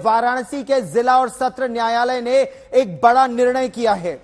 वाराणसी के जिला और सत्र न्यायालय ने एक बड़ा निर्णय किया है।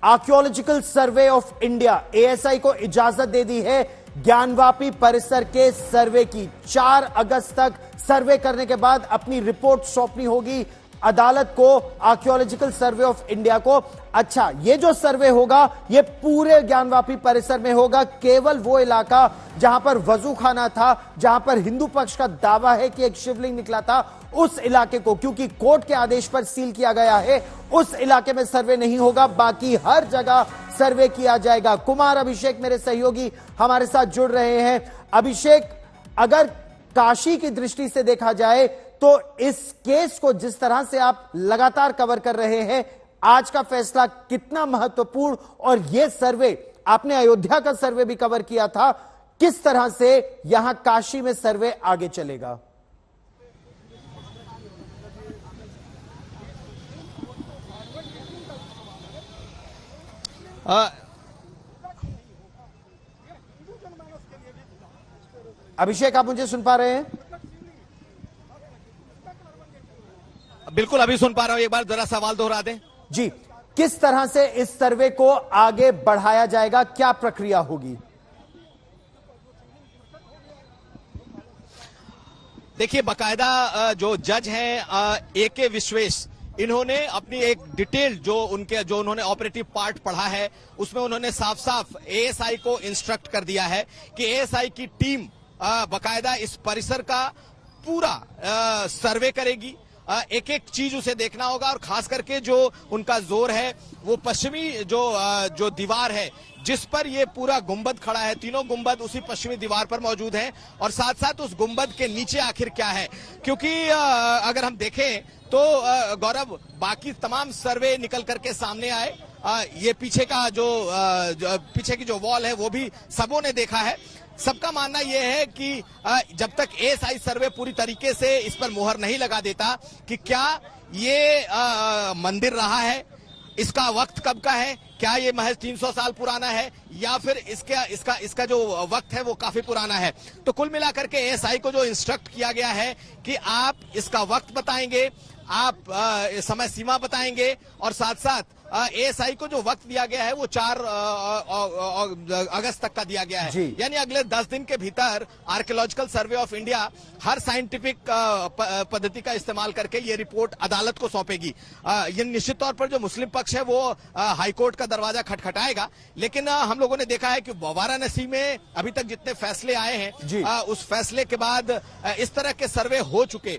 Archaeological survey of India ASI को इजाजत दे दी है ज्ञानवापी परिसर के सर्वे की। 4 अगस्त तक सर्वे करने के बाद अपनी रिपोर्ट सौंपनी होगी अदालत को, आर्कियोलॉजिकल सर्वे ऑफ इंडिया को। अच्छा, ये जो सर्वे होगा ये पूरे ज्ञानवापी परिसर में होगा, केवल वो इलाका जहां पर वजू खाना था, जहां पर हिंदू पक्ष का दावा है कि एक शिवलिंग निकला था, उस इलाके को, क्योंकि कोर्ट के आदेश पर सील किया गया है, उस इलाके में सर्वे नहीं होगा, बाकी हर जगह सर्वे किया जाएगा। कुमार अभिषेक मेरे सहयोगी हमारे साथ जुड़ रहे हैं। अभिषेक, अगर काशी की दृष्टि से देखा जाए तो इस केस को जिस तरह से आप लगातार कवर कर रहे हैं, आज का फैसला कितना महत्वपूर्ण, और यह सर्वे आपने अयोध्या का सर्वे भी कवर किया था, किस तरह से यहां काशी में सर्वे आगे चलेगा? अभिषेक, आप मुझे सुन पा रहे हैं? बिल्कुल, अभी सुन पा रहा हूं। एक बार जरा सवाल दोहरा दें। जी, किस तरह से इस सर्वे को आगे बढ़ाया जाएगा, क्या प्रक्रिया होगी? देखिए, बाकायदा जो जज हैं एके विश्वेश, इन्होंने अपनी एक डिटेल जो उन्होंने ऑपरेटिव पार्ट पढ़ा है उसमें उन्होंने साफ साफ एएसआई को इंस्ट्रक्ट कर दिया है कि एएसआई की टीम बाकायदा इस परिसर का पूरा सर्वे करेगी। एक एक चीज उसे देखना होगा, और खास करके जो उनका जोर है वो पश्चिमी जो दीवार है जिस पर ये पूरा गुंबद खड़ा है, तीनों गुंबद उसी पश्चिमी दीवार पर मौजूद हैं, और साथ साथ उस गुंबद के नीचे आखिर क्या है। क्योंकि अगर हम देखें तो गौरव, बाकी तमाम सर्वे निकल करके सामने आए, ये पीछे का पीछे की जो वॉल है वो भी सबों ने देखा है। सबका मानना यह है कि जब तक एएसआई सर्वे पूरी तरीके से इस पर मुहर नहीं लगा देता कि क्या ये मंदिर रहा है, इसका वक्त कब का है, क्या ये महज 300 साल पुराना है, या फिर इसका जो वक्त है वो काफी पुराना है। तो कुल मिलाकर के एएसआई को जो इंस्ट्रक्ट किया गया है कि आप इसका वक्त बताएंगे, आप समय सीमा बताएंगे, और साथ साथ एएसआई को जो वक्त दिया गया है वो 4 अगस्त तक का दिया गया है। यानी अगले 10 दिन के भीतर archaeological survey of India her scientific पद्धति का इस्तेमाल करके ये रिपोर्ट अदालत को सौंपेगी। ये निश्चित तौर पर जो मुस्लिम पक्ष है वो हाईकोर्ट का दरवाजा खटखटाएगा, लेकिन हम लोगों ने देखा है कि वाराणसी में अभी तक जितने फैसले आए हैं उस फैसले के बाद इस तरह के सर्वे हो चुके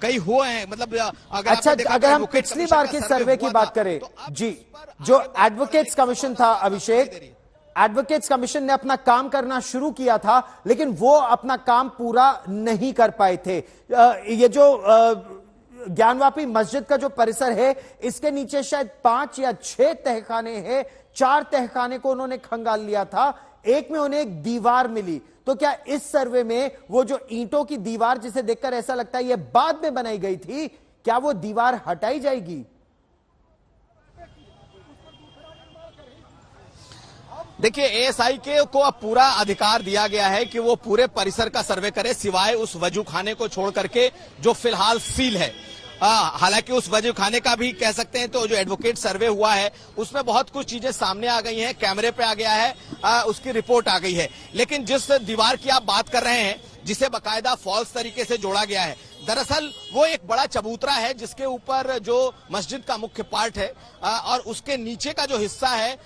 कई हुए हैं। मतलब अगर हम पिछली बार के सर्वे की बात करें जी, जो एडवोकेट्स कमीशन था अभिषेक, एडवोकेट्स कमीशन ने अपना काम करना शुरू किया था, लेकिन वो अपना काम पूरा नहीं कर पाए थे। ये जो ज्ञानवापी मस्जिद का जो परिसर है, इसके नीचे शायद 5 या 6 तहखाने हैं। 4 तहखाने को उन्होंने खंगाल लिया था, एक में उन्हें एक दीवार मिली। तो क्या इस सर्वे में वो जो ईंटों की दीवार जिसे देखकर ऐसा लगता है ये बाद में बनाई गई थी, क्या वो दीवार हटाई जाएगी? देखिए, एएसआई को अब पूरा अधिकार दिया गया है कि वो पूरे परिसर का सर्वे करे, सिवाय उस वजू खाने को छोड़ करके जो फिलहाल सील है। हालांकि उस वजू खाने का भी कह सकते हैं तो जो एडवोकेट सर्वे हुआ है उसमें बहुत कुछ चीजें सामने आ गई हैं, कैमरे पे आ गया है, उसकी रिपोर्ट आ गई है। लेकिन जिस दीवार की आप बात कर रहे हैं जिसे बकायदा फॉल्स तरीके से जोड़ा गया है, दरअसल वो एक बड़ा चबूतरा है जिसके ऊपर जो मस्जिद का मुख्य पार्ट है और उसके नीचे का जो हिस्सा है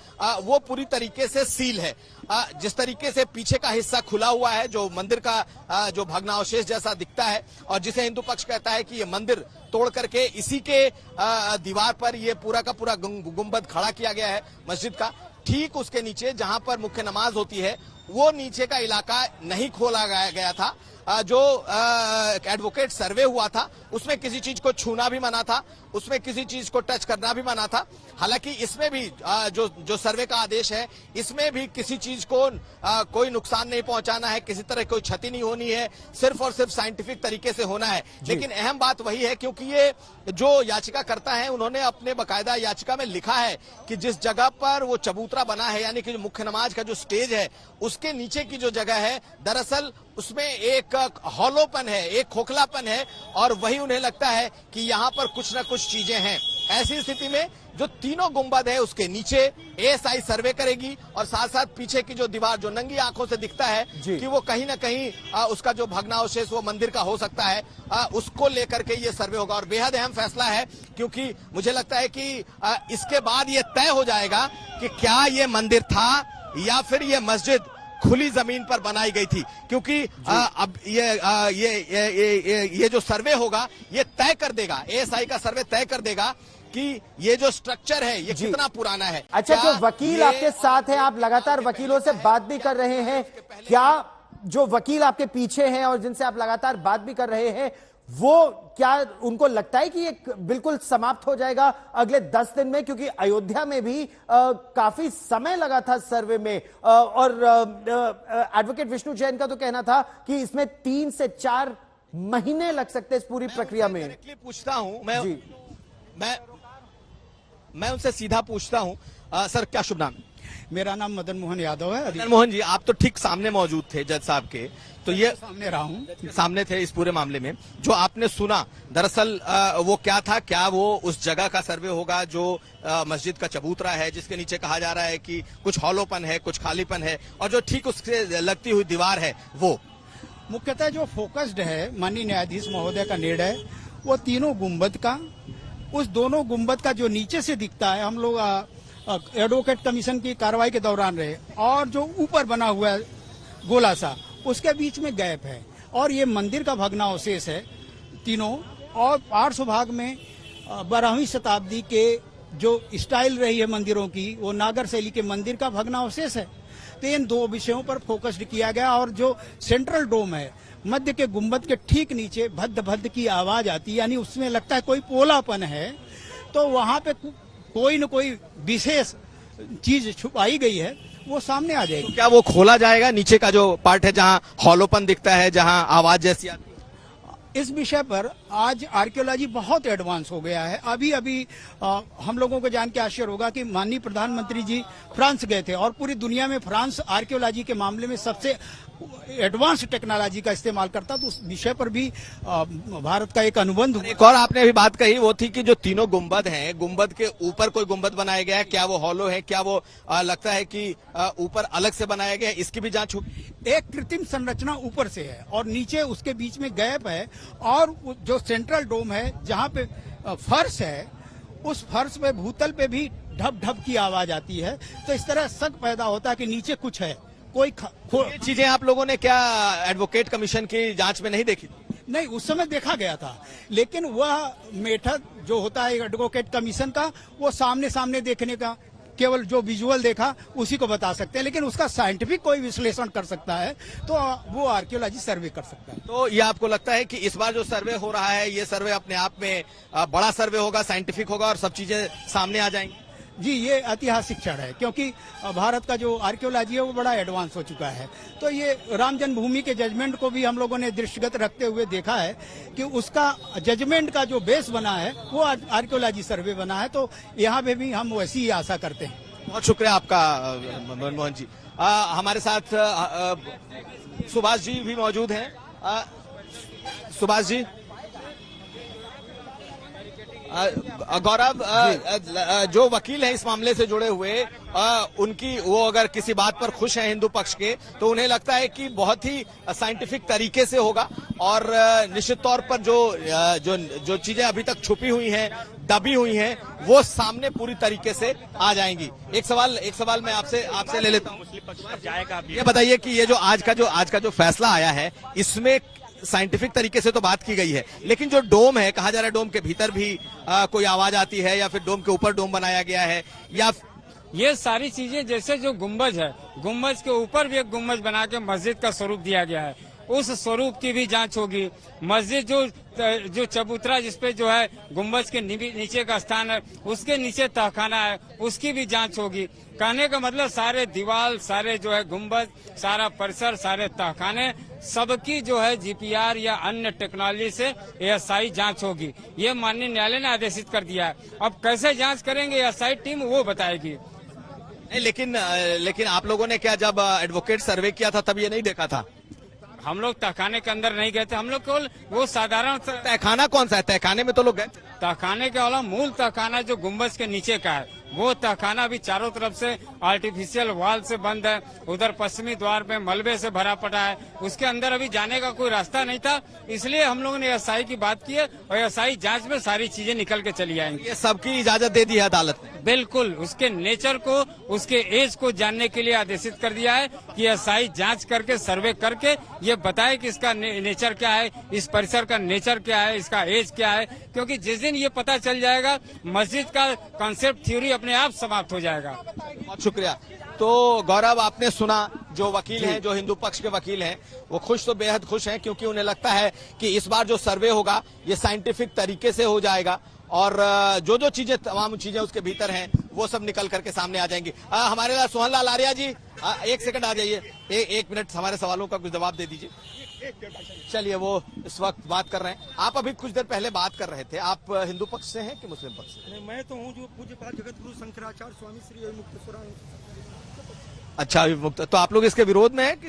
वो पूरी तरीके से सील है। जिस तरीके से पीछे का हिस्सा खुला हुआ है, जो मंदिर का जो भग्नावशेष जैसा दिखता है, और जिसे हिंदू पक्ष कहता है कि ये मंदिर तोड़ करके इसी के दीवार पर ये पूरा का पूरा गुंबद खड़ा किया गया है मस्जिद का, ठीक उसके नीचे जहां पर मुख्य नमाज होती है वो नीचे का इलाका नहीं खोला गया था। जो एडवोकेट सर्वे हुआ था उसमें किसी चीज को छूना भी मना था, उसमें किसी चीज को टच करना भी मना था। हालांकि इसमें भी जो सर्वे का आदेश है इसमें भी किसी चीज को कोई नुकसान नहीं पहुंचाना है, किसी तरह कोई क्षति नहीं होनी है, सिर्फ और सिर्फ साइंटिफिक तरीके से होना है। लेकिन अहम बात वही है, क्योंकि ये जो याचिका करता है उन्होंने अपने बकायदा याचिका में लिखा है कि जिस जगह पर वो चबूतरा बना है, यानी कि मुख्य नमाज का जो स्टेज है उसके नीचे की जो जगह है दरअसल उसमें एक हॉलोपन है, एक खोखलापन है, और वही उन्हें लगता है कि यहाँ पर कुछ ना कुछ चीजें हैं। ऐसी स्थिति में जो तीनों गुंबद है उसके नीचे एएसआई सर्वे करेगी, और साथ साथ पीछे की जो दीवार जो नंगी आंखों से दिखता है कि वो कहीं ना कहीं उसका जो भग्नावशेष वो मंदिर का हो सकता है, उसको लेकर के ये सर्वे होगा। और बेहद अहम फैसला है, क्योंकि मुझे लगता है कि इसके बाद ये तय हो जाएगा कि क्या ये मंदिर था या फिर ये मस्जिद खुली जमीन पर बनाई गई थी। क्योंकि अब ये जो सर्वे होगा ये तय कर देगा, एएसआई का सर्वे तय कर देगा कि ये जो स्ट्रक्चर है ये कितना पुराना है। अच्छा, जो वकील आपके साथ है, आप लगातार वकीलों से बात भी कर रहे हैं, क्या जो वकील आपके पीछे हैं और जिनसे आप लगातार बात भी कर रहे हैं, वो क्या उनको लगता है कि ये बिल्कुल समाप्त हो जाएगा अगले 10 दिन में? क्योंकि अयोध्या में भी काफी समय लगा था सर्वे में, और एडवोकेट विष्णु जैन का तो कहना था कि इसमें 3 से 4 महीने लग सकते हैं इस पूरी प्रक्रिया में। पूछता हूं मैं उनसे सीधा पूछता हूं, सर क्या शुभ नाम? मेरा नाम मदन मोहन यादव है। मदन मोहन जी, आप तो ठीक सामने मौजूद थे जज साहब के, तो ये सामने रहा हूँ, सामने थे इस पूरे मामले में। जो आपने सुना दरअसल वो क्या था? क्या वो उस जगह का सर्वे होगा जो मस्जिद का चबूतरा है, जिसके नीचे कहा जा रहा है कि कुछ हॉलोपन है, कुछ खालीपन है, और जो ठीक उससे लगती हुई दीवार है वो? मुख्यतः जो फोकस्ड है माननीय न्यायाधीश महोदय का निर्णय, वो तीनों गुंबद का, उस दोनों गुंबद का जो नीचे से दिखता है, हम लोग एडवोकेट कमीशन की कार्रवाई के दौरान रहे, और जो ऊपर बना हुआ है गोला सा, उसके बीच में गैप है, और ये मंदिर का भग्नावशेष है तीनों। और पार्श्व भाग में 12वीं शताब्दी के जो स्टाइल रही है मंदिरों की, वो नागर शैली के मंदिर का भग्नावशेष है। तो इन दो विषयों पर फोकस्ड किया गया। और जो सेंट्रल डोम है, मध्य के गुंबद के ठीक नीचे भद्द भद्द की आवाज आती है, यानी उसमें लगता है कोई पोलापन है, तो वहां पे कोई न कोई विशेष चीज छुपाई गई है, वो सामने आ जाएगी। तो क्या वो खोला जाएगा नीचे का जो पार्ट है जहां हॉलोपन दिखता है, जहां आवाज जैसी आती है? इस विषय पर आज आर्कियोलॉजी बहुत एडवांस हो गया है। अभी हम लोगों को जान के आश्चर्य होगा कि माननीय प्रधानमंत्री जी फ्रांस गए थे, और पूरी दुनिया में फ्रांस आर्कियोलॉजी के मामले में सबसे एडवांस टेक्नोलॉजी का इस्तेमाल करता, तो उस विषय पर भी भारत का एक अनुबंध हुआ। एक और आपने अभी बात कही, वो थी कि जो तीनों गुंबद हैं, गुंबद के ऊपर कोई गुंबद बनाया गया है, क्या वो हॉलो है, क्या वो लगता है कि ऊपर अलग से बनाया गया है? इसकी भी जांच होगी। एक कृत्रिम संरचना ऊपर से है, और नीचे उसके बीच में गैप है, और जो सेंट्रल डोम है जहाँ पे फर्श है, उस फर्श पे भूतल पे भी ढप ढप की आवाज आती है। तो इस तरह शक पैदा होता है कि नीचे कुछ है। ये चीजें आप लोगों ने क्या एडवोकेट कमीशन की जांच में नहीं देखी? नहीं, उस समय देखा गया था, लेकिन वह मेथड जो होता है एडवोकेट कमीशन का, वो सामने सामने देखने का, केवल जो विजुअल देखा उसी को बता सकते हैं, लेकिन उसका साइंटिफिक कोई विश्लेषण कर सकता है तो वो आर्कियोलॉजी सर्वे कर सकता है। तो ये आपको लगता है कि इस बार जो सर्वे हो रहा है, ये सर्वे अपने आप में बड़ा सर्वे होगा, साइंटिफिक होगा, और सब चीजें सामने आ जाएंगी? जी, ये ऐतिहासिक क्षण है, क्योंकि भारत का जो आर्कियोलॉजी है वो बड़ा एडवांस हो चुका है। तो ये राम जन्मभूमि के जजमेंट को भी हम लोगों ने दृष्टिगत रखते हुए देखा है कि उसका जजमेंट का जो बेस बना है वो आर्कियोलॉजी सर्वे बना है, तो यहाँ पे भी हम वैसी ही आशा करते हैं। बहुत शुक्रिया आपका मनमोहन जी। हमारे साथ सुभाष जी भी मौजूद हैं। सुभाष जी, गौरव, जो वकील हैं इस मामले से जुड़े हुए, उनकी वो अगर किसी बात पर खुश हैं हिंदू पक्ष के, तो उन्हें लगता है कि बहुत ही साइंटिफिक तरीके से होगा, और निश्चित तौर पर जो चीजें अभी तक छुपी हुई हैं, दबी हुई हैं, वो सामने पूरी तरीके से आ जाएंगी। एक सवाल मैं आपसे ले लेता हूँ। ये बताइए कि ये जो आज का जो फैसला आया है, इसमें साइंटिफिक तरीके से तो बात की गई है, लेकिन जो डोम है, कहा जा रहा है डोम के भीतर भी कोई आवाज आती है, या फिर डोम के ऊपर डोम बनाया गया है, या ये सारी चीजें, जैसे जो गुम्बज है, गुम्बज के ऊपर भी एक गुम्बज बना के मस्जिद का स्वरूप दिया गया है, उस स्वरूप की भी जांच होगी। मस्जिद जो चबूतरा जिसपे जो है गुम्बज के नीचे का स्थान है, उसके नीचे तहखाना है, उसकी भी जांच होगी। कहने का मतलब सारे दीवार, सारे जो है गुम्बज, सारा परिसर, सारे तहखाने, सबकी जो है जीपीआर या अन्य टेक्नोलॉजी से एएसआई जांच होगी। ये माननीय न्यायालय ने आदेशित कर दिया है। अब कैसे जांच करेंगे एएसआई टीम, वो बताएगी। लेकिन आप लोगों ने क्या जब एडवोकेट सर्वे किया था तब ये नहीं देखा था? हम लोग तहखाने के अंदर नहीं गए थे, हम लोग केवल वो साधारण तहखाना कौन सा है? तहखाने में तो लोग गए। तहखाने के वाला मूल तहखाना जो गुम्बज के नीचे का है, वो तहखाना भी चारों तरफ से आर्टिफिशियल वॉल से बंद है। उधर पश्चिमी द्वार पे मलबे से भरा पड़ा है, उसके अंदर अभी जाने का कोई रास्ता नहीं था। इसलिए हम लोगों ने एसआई की बात की है और एसआई जांच में सारी चीजें निकल के चली आएंगी। ये सबकी इजाजत दे दी है अदालत ने? बिल्कुल, उसके नेचर को, उसके एज को जानने के लिए आदेशित कर दिया है कि एसआई जांच करके, सर्वे करके ये बताए कि इसका नेचर क्या है, इस परिसर का नेचर क्या है, इसका एज क्या है। क्योंकि जिस दिन ये पता चल जाएगा, मस्जिद का कॉन्सेप्ट थ्योरी अपने आप समाप्त हो जाएगा। बहुत शुक्रिया। तो गौरव, आपने सुना जो वकील हैं, जो हिंदू पक्ष के वकील हैं, वो खुश तो बेहद खुश हैं, क्योंकि उन्हें लगता है कि इस बार जो सर्वे होगा ये साइंटिफिक तरीके से हो जाएगा और जो जो चीजें, तमाम चीजें उसके भीतर हैं वो सब निकल करके सामने आ जाएंगी। हमारे लाल सोहन लाल आर्या जी, एक सेकंड आ जाइए, एक मिनट हमारे सवालों का कुछ जवाब दे दीजिए। चलिए, वो इस वक्त बात कर रहे हैं। आप अभी कुछ देर पहले बात कर रहे थे, आप हिंदू पक्ष से हैं कि मुस्लिम पक्ष से? नहीं, मैं तो हूँ जो पूज्यपाद जगत गुरु शंकराचार्य स्वामी श्री मुक्तेश्वर। अच्छा, मुक्त। तो आप लोग इसके विरोध में हैं कि?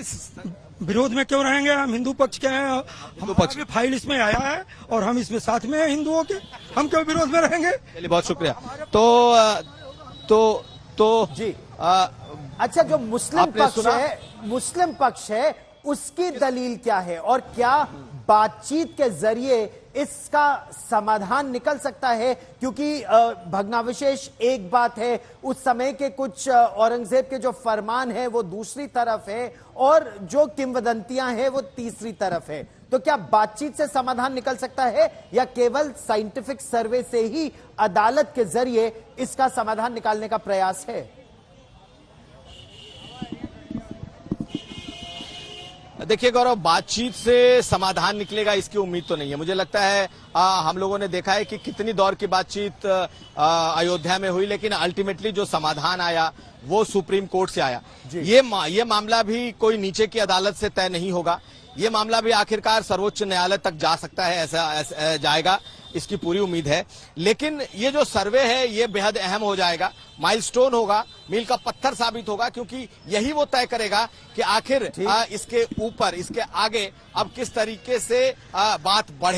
विरोध में क्यों रहेंगे, हम हिंदू पक्ष के हैं। हिंदू पक्ष हमारा भी फाइल इसमें आया है और हम इसमें साथ में हैं हिंदुओं के, हम क्यों विरोध में रहेंगे। चलिए, बहुत शुक्रिया। तो जी, अच्छा, जो मुस्लिम पक्ष है उसकी दलील क्या है और क्या बातचीत के जरिए इसका समाधान निकल सकता है? क्योंकि भग्नावशेष एक बात है, उस समय के कुछ औरंगजेब के जो फरमान है वो दूसरी तरफ है और जो किंवदंतियां हैं वो तीसरी तरफ है। तो क्या बातचीत से समाधान निकल सकता है या केवल साइंटिफिक सर्वे से ही अदालत के जरिए इसका समाधान निकालने का प्रयास है? देखिए गौरव, बातचीत से समाधान निकलेगा इसकी उम्मीद तो नहीं है। मुझे लगता है हम लोगों ने देखा है कि कितनी दौर की बातचीत अयोध्या में हुई, लेकिन अल्टीमेटली जो समाधान आया वो सुप्रीम कोर्ट से आया। ये मामला भी कोई नीचे की अदालत से तय नहीं होगा, ये मामला भी आखिरकार सर्वोच्च न्यायालय तक जा सकता है, ऐसा जाएगा, इसकी पूरी उम्मीद है। लेकिन ये जो सर्वे है ये बेहद अहम हो जाएगा, माइलस्टोन होगा, मील का पत्थर साबित होगा, क्योंकि यही वो तय करेगा कि आखिर इसके ऊपर, इसके आगे अब किस तरीके से बात बढ़े।